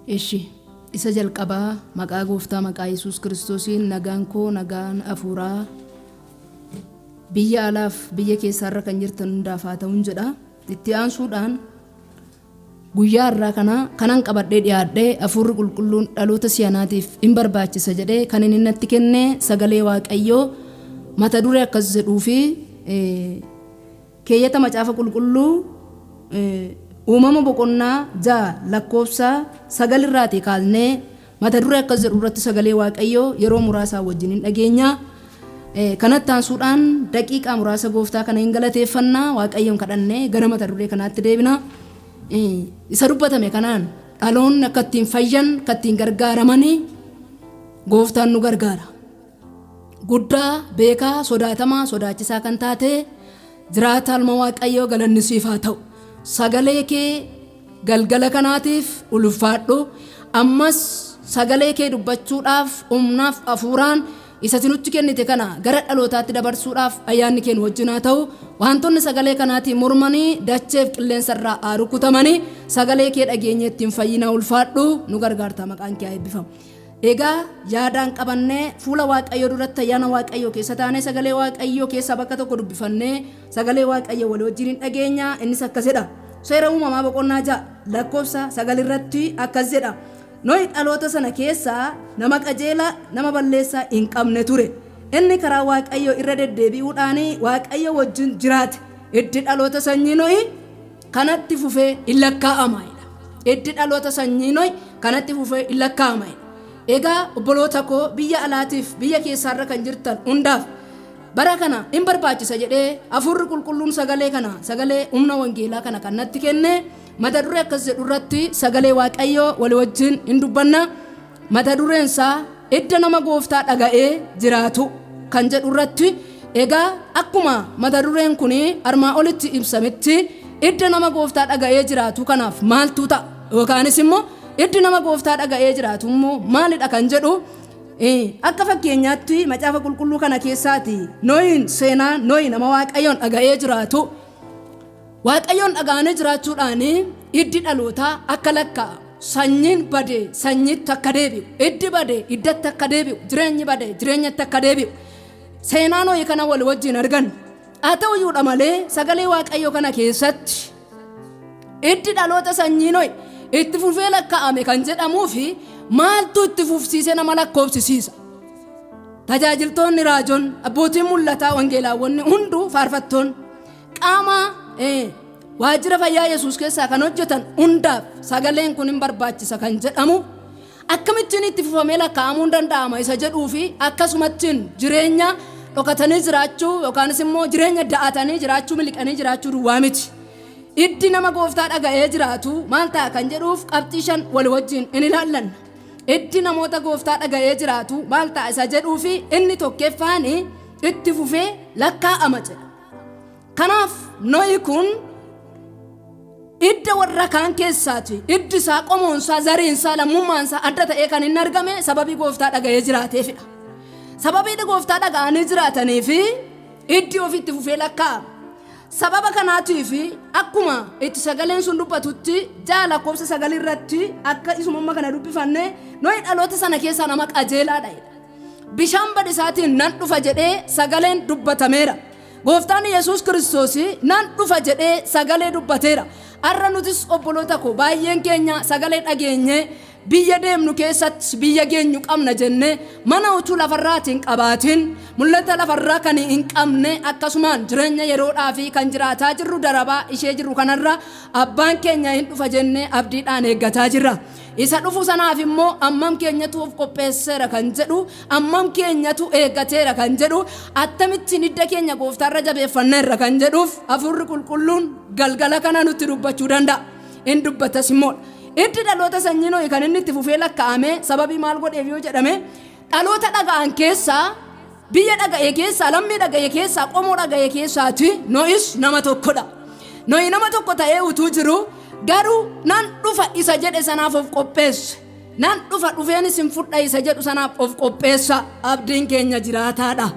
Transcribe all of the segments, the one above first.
Eshi isa jalqabaa maqaa gooftaa maqaa Yesuus Kiristoosiin nagaan koo nagaan afuuraa biyya alaaf biyya keessaarra kan jirtan hundaaf haa ta'uun jedha. Itti aansuudhaan guyyaa irraa kanan qabadhee dhiyaadhee hafuurri qulqulluun dhaloota si'anaatiif hin barbaachisa jedhee kan inni natti kenne sagalee Waaqayyoo mata duree akkas jedhuu fi keeyyata macaafa qulqulluu uumama boqonnaa 6 lakkoofsa 9 irraatii kaasnee mata duree akkas jedhu irratti sagalee Waaqayyoo yeroo muraasaa wajjin hin dhageenya. Kanatti aansuudhaan daqiiqaa muraasa gooftaa kana hin galateeffannaa Waaqayyoon kadhannee gara mata duree kanaatti deebina. Isa dubbatame kanaan dhaloonni akka ittiin fayyan akka ittiin gargaaramanii gooftaan nu gargaara. Guddaa beekaa sodaatamaa sodaachisaa kan taate jiraata ilma Waaqayyoo galanni siif haa ta'u. Sagalee kee galgala kanaatiif ulfaadhu. Ammas sagalee kee dubbachuudhaaf humnaaf afuuraan isa nutti kennite kana gara dhalootaatti dabarsuudhaaf ayyaanni kee nu wajjin haa ta'u. Wantoonni sagalee kanaatiin mormanii dacheef qilleensarraa haa rukutamanii sagalee kee dhageenye ittiin fayyina ulfaadhu nu gargaarta maqaan kee haa eebbifamu. Egaa yaadaan qabannee fuula Waaqayyoo duratti ayyaana Waaqayyoo keessa taanee sagalee Waaqayyoo keessa bakka tokko dubbifannee sagalee Waaqayyoo walii wajjin hin dhageenya. Innis akkas jedha. Seera uumamaa boqonnaa 6 lakkoofsa 9 irratti akkas jedha. Nohi dhaloota sana keessaa nama qajeelaa nama balleessaa hin qabne ture. Inni karaa Waaqayyoo irra deddeebi'uudhaan Waaqayyoo wajjin jiraate. Iddi dhaloota sanyii Nohi kanatti fufee hin lakkaa'ama. Iddi dhaloota sanyii Nohi kanatti fufee hin lakkaa'ama. Egaa obboloota koo biyya alaatiif biyya keessaarra kan jirtan hundaaf bara kana hin barbaachisa jedhee hafuurri qulqulluun sagalee kana sagalee humna wangeelaa kana kan natti kenne mata duree akkas jedhu irratti sagalee Waaqayyoo walii wajjin hin dubbanna. Mata dureen isaa idda nama gooftaa dhaga'ee jiraatu kan jedhu irratti egaa akkuma mata dureen kun armaa olitti ibsametti idda nama gooftaa dhaga'ee jiraatu kanaaf maaltu ta'a yookaanis immoo iddi nama gooftaa dhaga'ee jiraatu immoo maalidha kan jedhu akka fakkeenyaatti macaafa qulqulluu kana keessaati Nohiin seenaa Nohi nama Waaqayyoon dhaga'ee jiraatu. Waaqayyoon dhaga'anii jiraachuudhaan iddi dhalootaa akka lakkaa'u sanyiin bade sanyiitti akka deebi'u iddi bade iddatti akka deebi'u jireenyi bade jireenyatti akka deebi'u seenaa Nohi kana wal wajjin argan. Haa ta'uyyuudha malee sagalee Waaqayyoo kana keessatti iddi dhaloota sanyii Nohi itti fufee lakkaa'ame kan jedhamuu fi maaltu itti fufsiise nama lakkoofsisiisa. Tajaajiltoonni raajoon abbootiin mul'ataa wangeelaawwan hunduu faarfattoon qaama waajjira fayyaa Yesuus keessaa kan hojjetan hundaaf sagaleen kun hin barbaachisa kan jedhamu akkamittiin itti fufamee lakkaa'amuu danda'ama isa jedhuu fi akkasumattiin jireenya dhokatanii jiraachuu yookaanis immoo jireenya da'atanii jiraachuu miliqanii jiraachuu duwwaa miti. Iddi nama gooftaa dhaga'ee jiraatu maal ta'a kan jedhuuf qabxii 5 wal wajjin in ilaallanna. Iddi namoota gooftaa dhaga'ee jiraatu maal ta'a isa jedhuu fi inni tokkeeffaan itti fufee lakkaa'ama jedha. Kanaaf Nohi kun idda warra kaan keessaati iddi isaa qomoonsaa zariinsaa lammummaansaa adda ta'ee kan hin argame sababii gooftaa dhaga'ee jiraateefidha. Sababii gooftaa dhaga'anii jiraatanii fi iddi ofitti fufee lakkaa'ama. Sababa kanaatiif akkuma itti sagaleen sun dubbatutti jaala lakkoofsa 9 irratti akka isumamma kana dubbifanne Nohi dhaloota sana keessaa nama qajeelaadha. Bishaan badisaatiin nan dhufa jedhee sagaleen dubbatameera. Gooftaan Yesuus Kiristoos nan dhufa jedhee sagalee dubbateera. Arra nutis obboloota koo baay'een keenya sagalee dhageenye biyya deemnu keessatti biyya geenyu qabna jenne mana utuu lafarraatiin qabaatiin mul'ata lafarraa kan hin qabne akkasumaan jireenya yeroodhaa fi kan jiraataa jirru darabaa ishee jirru kanarra abbaan keenya hin dhufa jenne abdiidhaan eeggataa jirra. Isa dhufu sanaaf immoo ammam keenyatu of qopheesseera kan jedhu ammam keenyatu eeggateera kan jedhu attamittiin hidda keenya gooftaarra jabeeffanneerra kan jedhuuf hafuurri qulqulluun galgala kana nutti dubbachuu danda'a. In dubbatas immoo iddi dhaloota sanyii Nohi kan inni itti fufee lakkaa'ame sababii maal godheef yoo jedhame dhaloota dhaga'an keessaa biyya dhaga'e keessaa lammii dhaga'e keessaa qomoo dhaga'e keessaati Nohis nama tokkodha. Nohi nama tokko ta'ee utuu jiru garuu nan dhufa isa jedhe sanaaf of qopheesse. Nan dhufa dhufeenis hin fudha isa jedhu sanaaf of qopheessa. Abdiin keenya jiraataadha.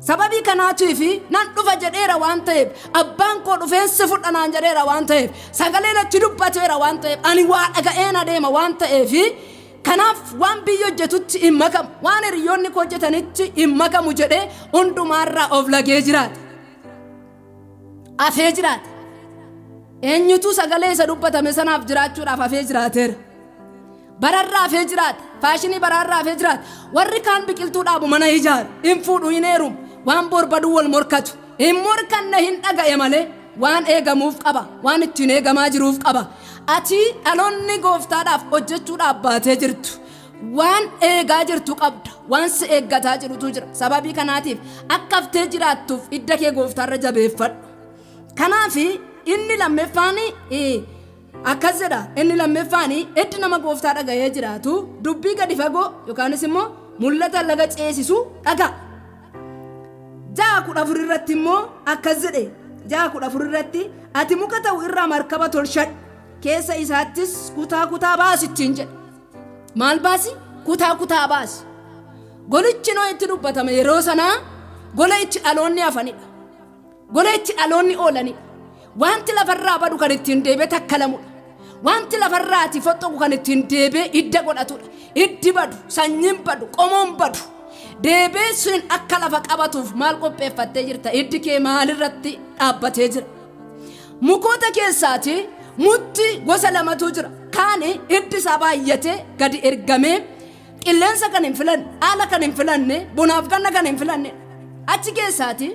sababii kanaatiif nan dhufa jedheera waan ta'eef abbaan koo dhufeensi fudhanaan jedheera waan ta'eef sagaleen itti dubbateera waan ta'eef ani waa dhaga'een adeema waan ta'eef kanaaf waan biyya hojjetutti hin makamu waan hiriyoonni koo hojjetanitti hin makamu jedhee hundumaarraa of lagee jiraata afee jiraata eenyutu sagalee isa dubbatame sanaaf jiraachuudhaaf afee jiraateera bararraa afee jiraata faashinii bararraa afee jiraata warri kaan biqiltuu dhaabu mana ijaaru hin fuudhu hin heerumu waan borbaduu wal morkatu hin morkanne hin dhaga'e malee waan eegamuuf qaba waan ittiin eegamaa jiruuf qaba ati dhaloonni gooftaadhaaf hojjechuudhaaf baatee jirtu waan eegaa jirtu qabda waan si eeggataa jirutu jira sababii kanaatiif akka haftee jiraattuuf hidda kee gooftaarra jabeeffadhu kanaaf inni lammeeffaan akkas jedha inni lammeeffaan eddi nama gooftaa dhaga'ee jiraatu dubbii gadi fagoo yookaanis immoo mul'ata laga ceesisu dhaga 14 irratti immoo akkas jedhe 14 irratti ati muka ta'u irraa markaba tolchadhu keessa isaattis kutaa baasittiin jedhe maal baasi kutaa baasi golichi noo itti dubbatame yeroo sanaa gola itti dhaloonni hafanidha gola itti dhaloonni oolanidha wanti lafarraa badu kan ittiin deebee takkalamudha wanti lafarraati foxxoqu kan ittiin deebee idda godhatudha iddi badu sanyiin badu qomoon badu deebee sun akka lafa qabatuuf maal qopheeffattee jirta iddi kee maalirratti dhaabbatee jira mukoota keessaati mutti gosa lamatu jira kaani iddi isaa baay'atee gadi ergamee qilleensa kan hin filanne haala kan hin filanne bunaaf ganna kan hin filanne achi keessaati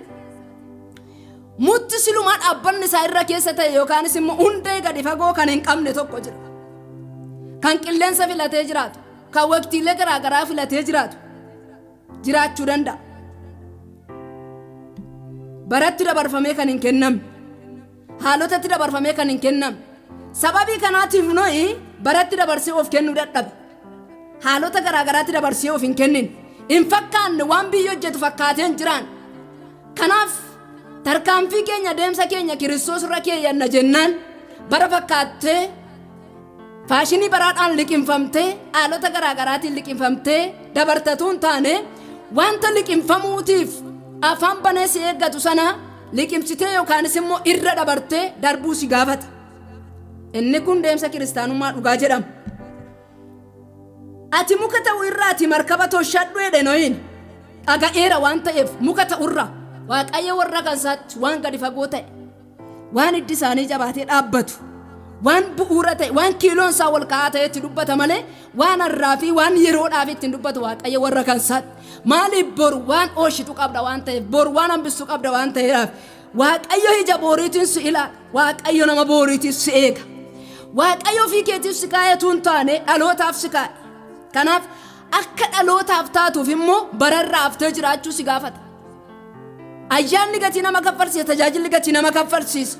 mutti silumaa dhaabbanni isaa irra keessa ta'e yookaanis immoo hundee gadi fagoo kan hin qabne tokko jira kan qilleensa filatee jiraatu kan waqtiilee garaagaraa filatee jiraatu jiraachuu danda'a baratti dabarfamee kan hin kennamne haalotatti dabarfamee kan hin kennamne sababii kanaatiif noi baratti dabarsee of kennuu dadhabe haalota garaagaraatti dabarsee of hin kennin hin fakkaanne waan biyya hojjetu fakkaatee hin jiraan kanaaf tarkaanfii keenya deemsa keenya Kiristoos irra keeyyanna jennaan bara fakkaattee faashinii baraadhaan liqinfamtee haalota garaagaraatti liqinfamtee dabartatuun taane wanta liqinfamuutiif afaan banee si eeggatu sana liqimsitee yookaanis immoo irra dabartee darbuu si gaafata inni kun deemsa kiristaanummaa dhugaa jedhama ati muka ta'u irraati markaba tolchadhu jedhe nooyin dhaga'eera waan ta'eef muka ta'u irraa waaqayyo warra kansaatti waan gadi fagoo ta'e waan iddi isaanii jabaatee dhaabbatu waan bu'uura ta'e waan kiiloon isaa wal ka'aa ta'etti dubbata malee waan har'aa fi waan yeroodhaaf ittiin dubbatu waaqayyo warra kansaatti maaliif boru waan ooshitu qabda waan ta'eef boru waan hambistu qabda waan ta'eef waaqayyo ija booriitiin si ilaala waaqayyo nama booriitiin si eega waaqayyo fi keetiif si kaayatuun taane dhalootaaf si kaa'e kanaaf akka dhalootaaf taatuuf immoo bararraa haftee jiraachuu si gaafata ayyaanni gatii nama kaffalsiisa tajaajilli gatii nama kaffalsiisa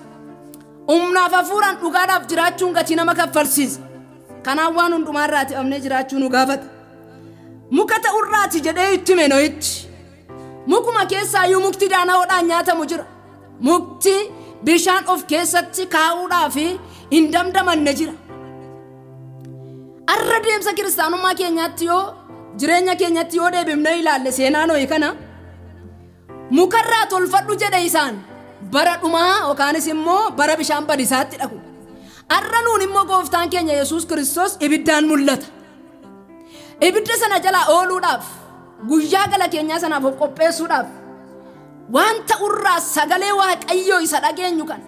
humnaaf hafuuraan dhugaadhaaf jiraachuun gatii nama kaffalsiisa kanaaf waan hundumaarraati amnee jiraachuu nu gaafata muka ta'urraati jedhee itti menoitti mukuma keessaayyuu mukti daanaa'oodhaan nyaatamu jira mukti bishaan of keessatti kaa'uudhaaf hin damdamanne jira arra deemsa kiristaanummaa keenyaatti yoo jireenya keenyatti yoo deebifnee ilaalle seenaa nooyi kana mukarraa tolfadhu jedhe isaan bara dhumaa yookaanis immoo bara bishaan badisaatti dhaqu arra nuun immoo gooftaan keenya Yesuus Kiristoos ibiddaan mul'ata ibidda sana jalaa ooluudhaaf guyyaa gala keenyaa sanaaf of qopheessuudhaaf waan ta'urraa sagalee waaqayyoo isa dhageenyu kan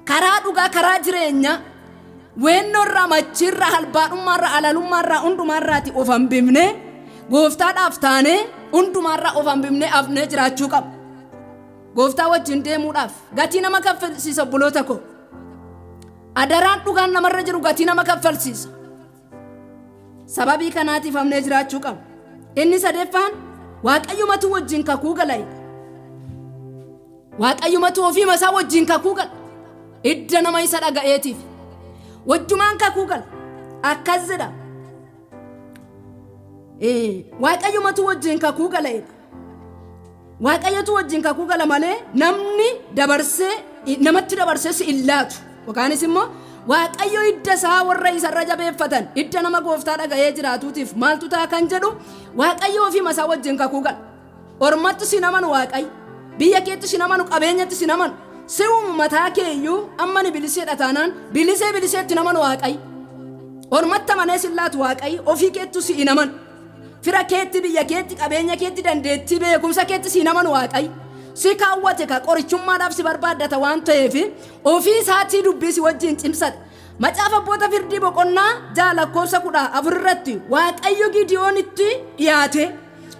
karaa dhugaa karaa jireenya weennoorraa machiirraa halbaadhummaarraa alalummaarraa hundumaarraati of hambifne gooftaadhaaf taane hundumaarraa of hambifne afnee jiraachuu qaba gooftaa wajjin deemuudhaaf gatii nama kaffalsiisa buloota koo adaraan dhugaan namarra jiru gatii nama kaffalsiisa sababii kanaatiif afnee jiraachuu qaba inni sadeeffaan waaqayyumatu wajjin kakuu gala'e waaqayyumatu ofii masaa wajjin kakuu gala idda nama isa dhaga'eetiif wajjumaan kakuu gala akkas jedha waaqayyumatu wajjin kakuu gala'e waaqayyotu wajjin kakuu gala malee namni dabarsee namatti dabarsee si illaatu yookaanis immoo waaqayyo idda isaa warra isarra jabeeffatan idda nama gooftaa dhaga'ee jiraatuutiif maaltu ta'a kan jedhu waaqayyo ofii masaa wajjin kakuu gala ormatti si naman waaqayyo biyya keetti sin amanu qabeenyatti sin amanu si'uma mataa keeyyuu amma ni biliseedha taanaan biliseetti namanu Waaqayyo ormatta manee sillaatu Waaqayyo ofii keettu si inaman fira keetti biyya keetti qabeenya keetti dandeettii beekumsa keetti si namanu Waaqayyo si kaawwate ka qorichummaadhaaf si barbaaddata waan ta'eef ofii isaatii dubbii si wajjin cimsate. Macaafa Abboota Firdii boqonnaa 6:14 irratti Waaqayyo Gidewoonitti dhiyaate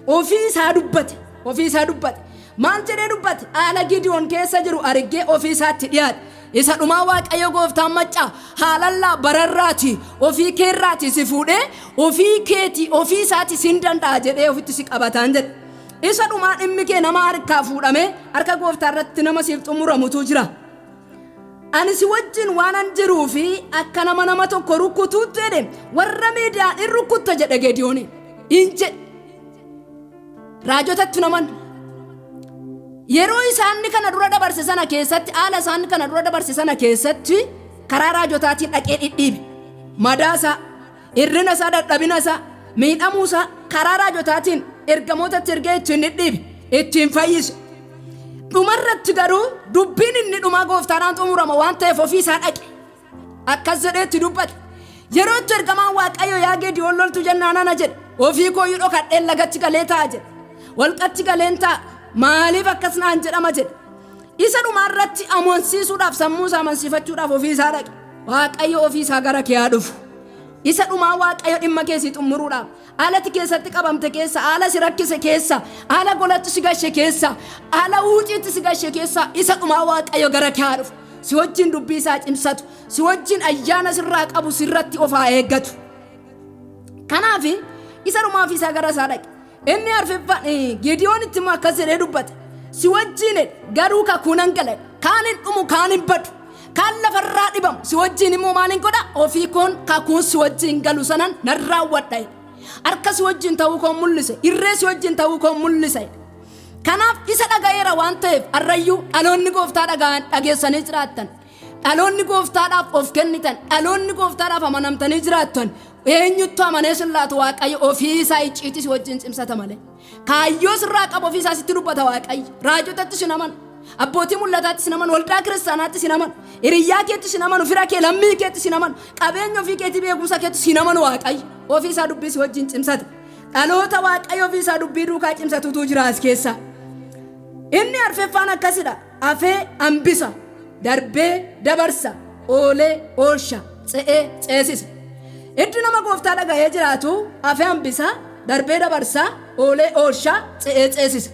ofii isaa dubbate maal jedhee dubbate haala Gidewoon keessa jiru argee ofii isaatti dhiyaate isa dhumaa Waaqayyo gooftaan maccaa haalallaa bararraati ofii keerraati si fuudhee ofii keeti ofii isaatti sin danda'a jedhee ofitti si qabataan jedhe isa dhumaa dhimmi kee nama harkaa fuudhame harka gooftaa irratti nama siif xumuramutu jira. Ani si wajjin waanan jiruu fi akka nama tokko rukkutuutti jedhe warra miidiyaan in rukkutta jedhe Gidewoon in jedhe raajotatti naman yeroo isaanni kana dura dabarse sana keessatti haala isaanni kana dura dabarse sana keessatti karaa raajotaatiin dhaqee dhidhiibe madaasaa irrina isaa dadhabina isaa miidhamuu isaa karaa raajotaatiin ergamootatti ergee ittiin dhidhiibe ittiin fayyise. Dhumarratti garuu dubbiin inni dhumaa gooftaadhaan xumurama waan ta'eef ofii isaa dhaqe akkas jedheetti dubbate yeroo itti ergamaan Waaqayyo yaa Gidewoon loltu jennaan ana jedhe ofii kooyyuu dhokadheen lagatti galee ta'a jedhe walqatti galeen ta'a maaliif akkas naan jedhama jedhe isa dhumarratti amansiisuudhaaf sammuu isaa amansiifachuudhaaf ofii isaa dhaqe Waaqayyo ofii isaa gara kee haa dhufu isa dhumaa Waaqayyo dhimma kee si xumuruudhaaf alatti keessatti qabamte keessa ala si rakkise keessa ala golatti si gashe keessa ala uuciitti si gashe keessa isa dhumaa Waaqayyo gara kee haa dhufu si wajjin dubbii isaa cimsatu si wajjin ayyaana sirraa qabu sirratti ofaa eeggatu kanaaf isa dhumaa fi isaa gara isaa dhaqe inni arfeffaan Gidewoon itti immoo akkas jedhee dubbate si wajjin garuu kakuunan gala kaanin dhumu kaanin badu kaan lafarraa dhibamu si wajjin immoo maalin godha ofii koon kakuun si wajjin galu sanan narraawwadha harka si wajjin ta'uu koon mul'ise irree si wajjin ta'uu koon mul'ise kanaaf isa dhaga'eera waan ta'eef arrayyuu dhaloonni gooftaa dhageessanii jiraattan dhaloonni gooftaadhaaf of kennitan dhaloonni gooftaadhaaf amanamtanii jiraattan eenyuttu amanee sillaatu Waaqayyo ofii isaa icciitii si wajjin cimsata malee kaayyoo sirraa qabu ofii isaa sitti dubbata Waaqayyo raajotatti si naman abbootii mul'ataatti si naman waldaa kiristaanaatti si naman hiriyyaa keetti si naman fira kee lammii keetti si naman qabeenya ofii keetti beekumsa keetti si naman Waaqayyo ofii isaa dubbii si wajjin cimsata dhaloota Waaqayyo ofii isaa dubbii duukaa cimsatutu jira as keessa inni arfeffaan akkasidha afee hambisa darbee dabarsa oolee oolsha ce'ee ceesisa iddi nama gooftaa dhaga'ee jiraatu afee hambisa darbee dabarsa oolee oolsha ce'ee ceesisa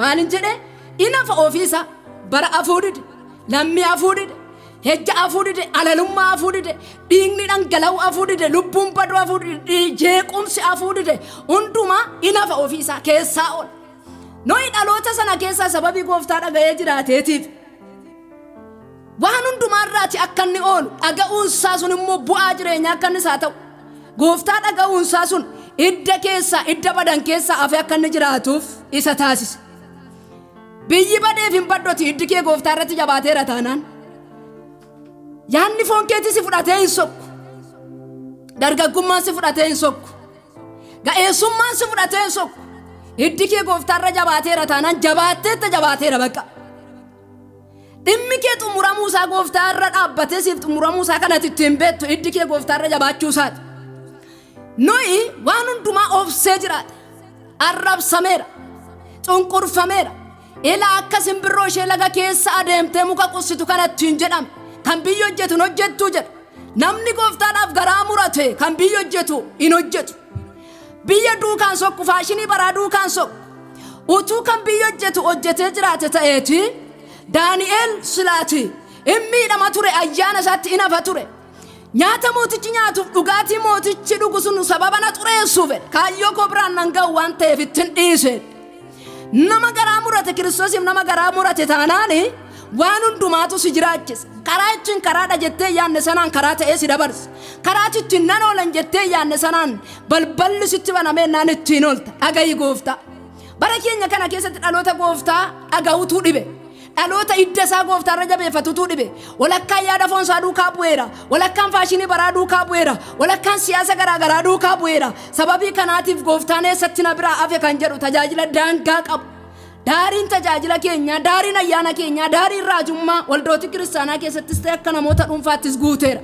maalin jedhe inafa ofiisa bara afuudide lammii afuudide hejja afuudide alalummaa afuudide dhiigni dhangala'u afuudide lubbuun baduu afuudide jeequmsi afuudide hundumaa inafa ofiisa keessaa ol nooyi dhaloota sana keessaa sababii gooftaa dhaga'ee jiraateetiif waan hundumaarraati akka inni oolu dhaga'uunsaa sun immoo bu'aa jireenyaa akka inni isaa ta'u gooftaa dhaga'uunsaa sun idda badan keessaa afee akka inni jiraatuuf isa taasise. Biyyi badeef hin baddoti iddi kee gooftaa irratti jabaateera taanaan yaanni foon keetii si fudhatee hin sokku dargaggummaan si fudhatee hin sokku ga'eessummaan si fudhatee hin sokku iddi kee gooftaa irra jabaateera taanaan jabaateera bakka dhimmi kee xumuramuu isaa gooftaa irra dhaabbatee siif xumuramuu isaa kanatti ittiin beektu iddi kee gooftaa irra jabaachuu isaati nooyi waan hundumaa obsee jiraate arrabsameera xunqurfameera ila akka simbirroo ishee laga keessa adeemtee muka qussitu kanatti hin jedhame kan biyya hojjetu hin hojjettu jedha namni gooftaadhaaf garaa murate kan biyya hojjetu hin hojjetu biyya duukaan sokku faashinii baraa duukaan sokku utuu kan biyya hojjetu hojjetee jiraate ta'eeti Daani'eel silaati miidhama ture ayyaana isaatti inafa ture nyaata mootichi nyaatuuf dhugaatii mootichi dhugu sun sababa na xureessuuf kaayyoo koo biraan nan ga'u waan ta'eef ittiin dhiise nama garaa murate Kiristoosiif nama garaa murate taanaani waan hundumaatu si jiraachisa karaa ittiin karaadha jettee yaanne sanaan karaa ta'ee si dabarsa karaa ittiin nan oolan jettee yaanne sanaan balballi sitti banamee naan ittiin oolta dhaga'i gooftaa bara keenya kana keessatti dhaloota gooftaa dhaga'utu dhibe dhaloota idda isaa gooftaa irra jabeeffatutu dhibe walakkaan yaada foon isaa duukaa bu'eera walakkaan faashinii baraa duukaa bu'eera walakkaan siyaasa garaa duukaa bu'eera sababii kanaatiif gooftaan eessatti na biraa hafe kan jedhu tajaajila daangaa qabu daariin tajaajila keenya, daariin ayyaana keenya, daariin raajummaa waldoota kiristaanaa keessattis ta'e akka namoota dhuunfaattis guuteera.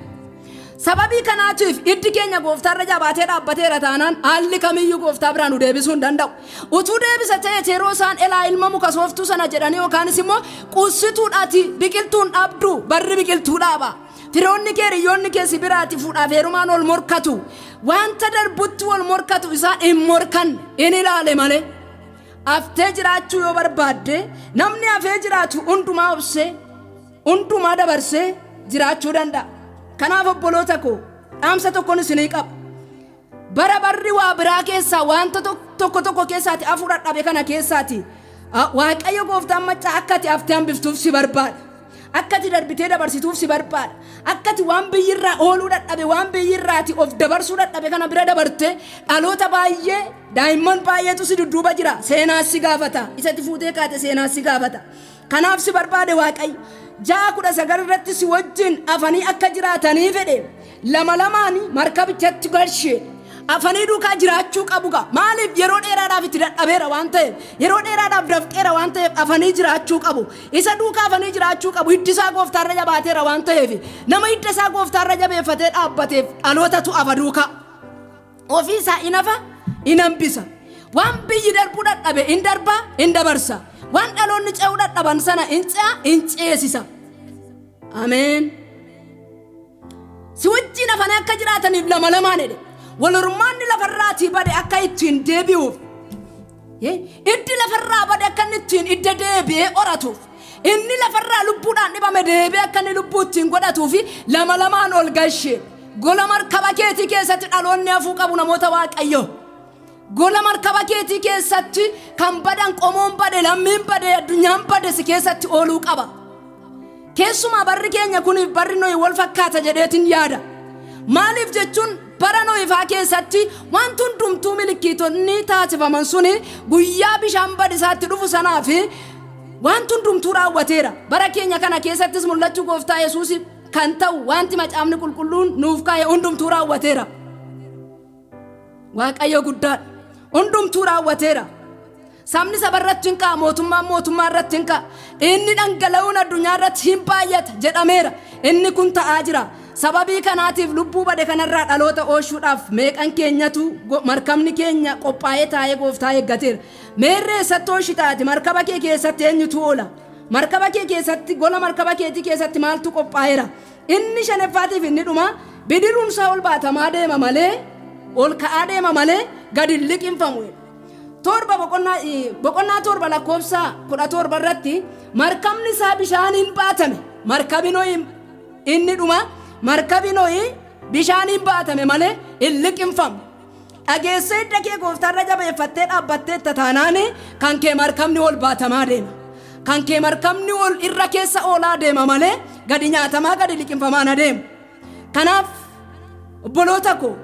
Sababii kanaatiif iddi keenya gooftaarra jabaatee dhaabbateera taanaan haalli kamiyyuu gooftaa biraan nu deebisuu hin danda'u. Utuu deebisa ta'e yeroo isaan elaa ilma muka sooftuu sana jedhanii yookaanis immoo qussituudhaati biqiltuun dhabdu barri biqiltuu dhaaba. Firoonni kee hiriyoonni kee si biraati fuudhaaf heerumaan ol morkatu. Wanta darbutti wal morkatu isaan hin morkan in ilaale malee. Haftee jiraachuu yoo barbaadde namni hafee jiraatu hundumaa obsee hundumaa dabarsee jiraachuu danda'a. Kanaaf obboloota koo dhaamsa tokkoon isinii qaba. Bara barri waa biraa keessaa wanta tokko keessaati hafuura dhabe kana keessaati Waaqayyo gooftaan maccaa akkati haftee hambiftuuf si barbaada. Akkati darbitee dabarsituuf si barbaada. Akkati waan biyyirraa ooluu dadhabe waan biyyirraati of dabarsuu dadhabe kana bira dabarte dhaloota baay'ee daa'imman baay'eetu si dudduuba jira. Seenaas si gaafata. Isatti fuutee kaate seenaas si gaafata. Kanaaf si barbaade Waaqayyo 6:19 irratti si wajjin afanii akka jiraatanii fedhe lama lamaani markabichatti galchee afanii duukaa jiraachuu qabu gaa. Maaliif yeroo dheeraadhaaf itti dadhabeera waan ta'eef yeroo dheeraadhaaf dafqeera waan ta'eef afanii jiraachuu qabu. Isa duukaa afanii jiraachuu qabu. Hiddisaa gooftaarra jabaateera waan ta'eef nama hiddisaa gooftaarra jabeeffatee dhaabbateef dhalootatu afa duukaa ofii isaa inafa inambisa. Waan biyyi darbuu dadhabe in darba in dabarsa. Waan dhaloonni ce'uu dadhaban sana in ceesisa. Ameen. Si wajjin afanii akka jiraataniif lama lamaan jedhe. Wal hormaanni lafarraatii bade akka ittiin deebi'uuf. Iddi lafarraa bade akka ittiin idda deebi'ee horatuuf. Inni lafarraa lubbuudhaan dhibame deebi'ee akka inni lubbuu ittiin godhatuufi lama lamaan ol galchee. Gola markaba keetii keessatti dhaloonni hafuu qabu namoota Waaqayyoo. Gola markaba keetii keessatti kan badan qomoon bade lammiin bade addunyaan bade si keessatti ooluu qaba. Keessumaa barri keenya kuniif barri Nohi wal fakkaata jedheetin yaada. Maaliif jechuun bara Nohifaa keessatti wanti hundumtuu milikiitonni taasifaman suni guyyaa bishaan badisaatti dhufu sanaaf wanti hundumtuu raawwateera. Bara keenya kana keessattis mul'achuu gooftaa Yesuus kan ta'u wanti macaafni qulqulluun nuuf kaa'e hundumtuu raawwateera. Waaqayyo guddaadha. Hundumtuu raawwateera. Sabni sabarratti hin ka'a mootummaa irratti hin ka'a. Inni dhangala'uun addunyaa irratti hin baay'ata jedhameera. Inni kun ta'aa jira. Sababii kanaatiif lubbuu bade kanarraa dhaloota oolchuudhaaf meeqan keenyatu markabni keenya qophaa'ee taa'ee gooftaa eeggateera. Meerree eessatti oolchitaati markaba kee keessatti eenyutu oola? Markaba kee keessatti gola markaba keetii keessatti maaltu qophaa'eera? Inni shaneffaatiif inni dhuma bidiruun isaa ol baatamaa deema malee ol ka'aa deema malee gadi liqinfamu. Torba boqonnaa torba lakkoofsa 17 irratti markabni isaa bishaaniin baatame. Markabi Nohi inni dhuma markabi Nohi bishaaniin baatame malee hin liqinfamu. Dhageessee idda kee gooftaarra jabeeffattee dhaabbattee taanaani kan kee markabni ol baatamaa deema. Kan kee markabni ol irra keessa oolaa deema malee gadi nyaatamaa gadi liqinfamaa na deemu. Kanaaf obboloota koo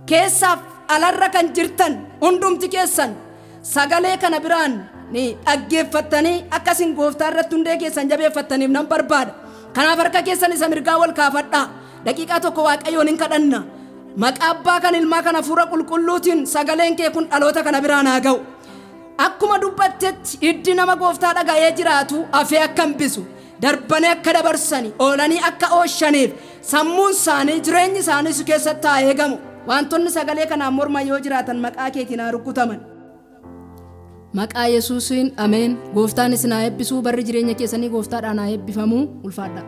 keessaaf alarra kan jirtan hundumti keessan sagalee kana biraan ni dhaggeeffattanii akkasiin gooftaa irratti hundee keessan jabeeffattaniif nan barbaada. Kanaaf harka keessan isa mirgaa wal kaafadhaa. Daqiiqaa tokko Waaqayyoon hin kadhanna. Maqaa Abbaa kan Ilmaa kan Hafuura Qulqulluutiin sagaleen kee kun dhaloota kana biraan haa ga'u. Akkuma dubbattetti iddi nama gooftaa dhaga'ee jiraatu hafee akka hambisu darbanii akka dabarsanii oolanii akka oolchaniif sammuun isaanii jireenyi isaanii si keessatti haa eegamu. Wantoonni sagalee kanaan morma yoo jiraatan maqaa keetiin haa rukutaman. Maqaa Yesuusiin ameen. Gooftaan isin haa eebbisuu. Barri jireenya keessanii gooftaadhaan haa eebbifamu. Ulfaadhaa.